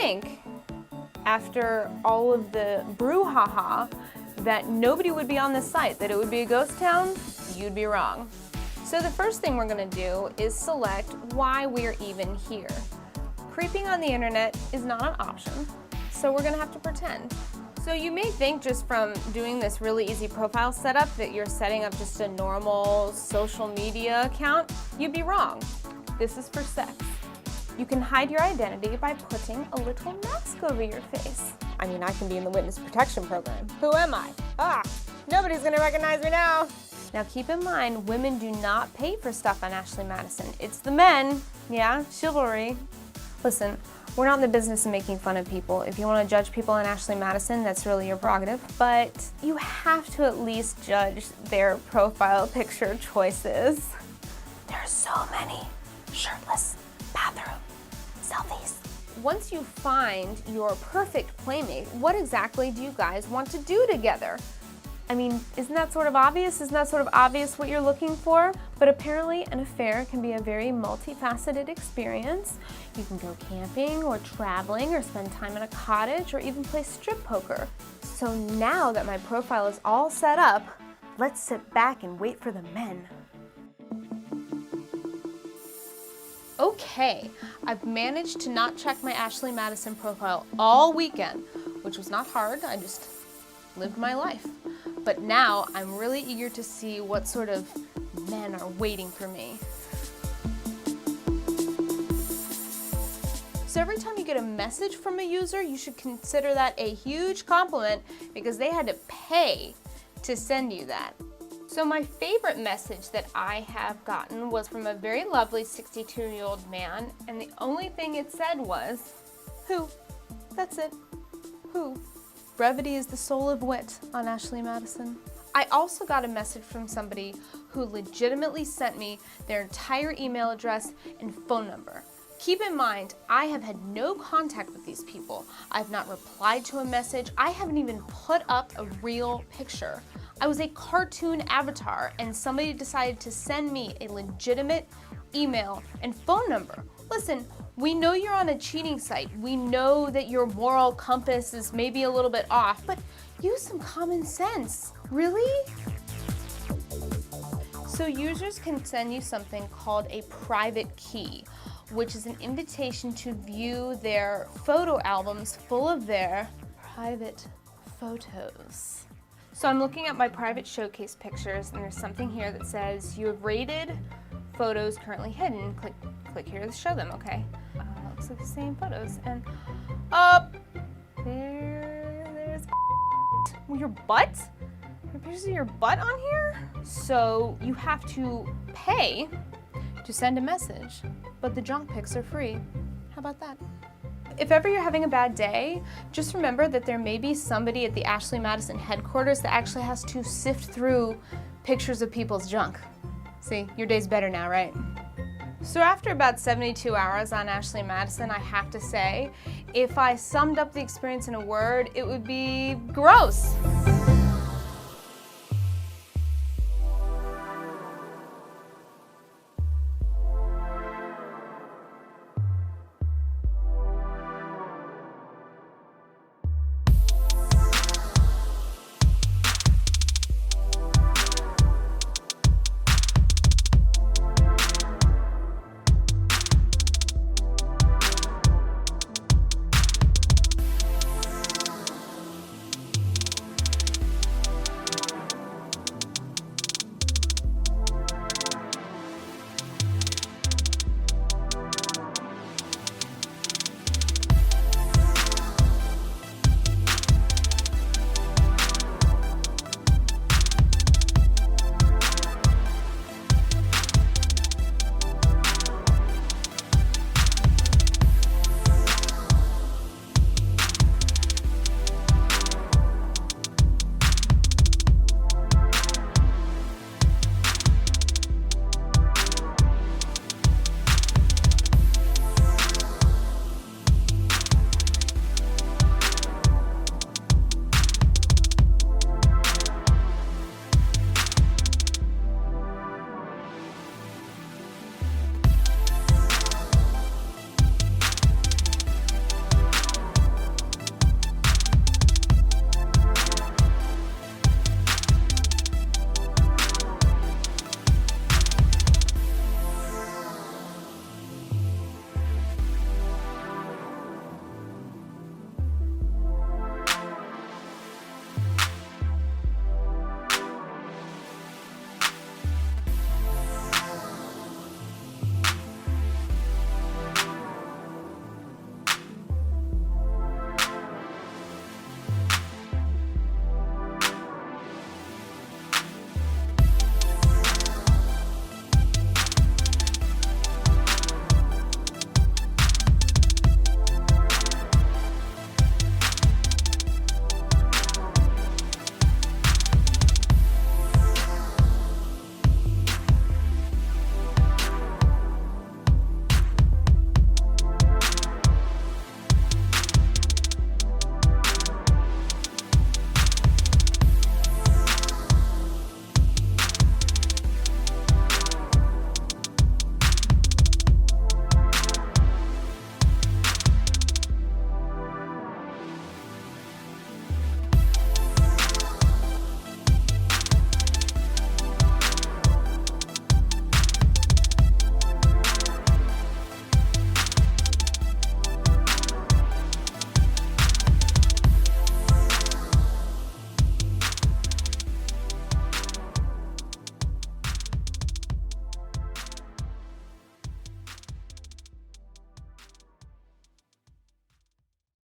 think, after all of the brouhaha, that nobody would be on this site, that it would be a ghost town. You'd be wrong. So the first thing we're gonna do is select why we're even here. Creeping on the internet is not an option, so we're gonna have to pretend. So you may think just from doing this really easy profile setup that you're setting up just a normal social media account. You'd be wrong. This is for sex. You can hide your identity by putting a little mask over your face. I mean, I can be in the witness protection program. Who am I? Nobody's gonna recognize me now. Now keep in mind, women do not pay for stuff on Ashley Madison. It's the men, yeah, chivalry. Listen, we're not in the business of making fun of people. If you want to judge people on Ashley Madison, that's really your prerogative. But you have to at least judge their profile picture choices. There are so many shirtless bathroom selfies. Once you find your perfect playmate, what exactly do you guys want to do together? I mean, isn't that sort of obvious? Isn't that sort of obvious what you're looking for? But apparently an affair can be a very multifaceted experience. You can go camping or traveling or spend time in a cottage or even play strip poker. So now that my profile is all set up, let's sit back and wait for the men. Okay, I've managed to not check my Ashley Madison profile all weekend, which was not hard. I just lived my life. But now I'm really eager to see what sort of men are waiting for me. So every time you get a message from a user, you should consider that a huge compliment because they had to pay to send you that. So my favorite message that I have gotten was from a very lovely 62-year-old man, and the only thing it said was, "Who?" That's it. Who? Brevity is the soul of wit on Ashley Madison. I also got a message from somebody who legitimately sent me their entire email address and phone number. Keep in mind, I have had no contact with these people. I've not replied to a message. I haven't even put up a real picture. I was a cartoon avatar and somebody decided to send me a legitimate email and phone number. Listen, we know you're on a cheating site. We know that your moral compass is maybe a little bit off, but use some common sense. Really? So users can send you something called a private key, which is an invitation to view their photo albums full of their private photos. So I'm looking at my private showcase pictures and there's something here that says you have rated photos currently hidden. Click here to show them, okay? Looks like the same photos. And there's your butt? There are pictures of your butt on here? So you have to pay to send a message, but the junk pics are free. How about that? If ever you're having a bad day, just remember that there may be somebody at the Ashley Madison headquarters that actually has to sift through pictures of people's junk. See, your day's better now, right? So after about 72 hours on Ashley Madison, I have to say, if I summed up the experience in a word, it would be gross.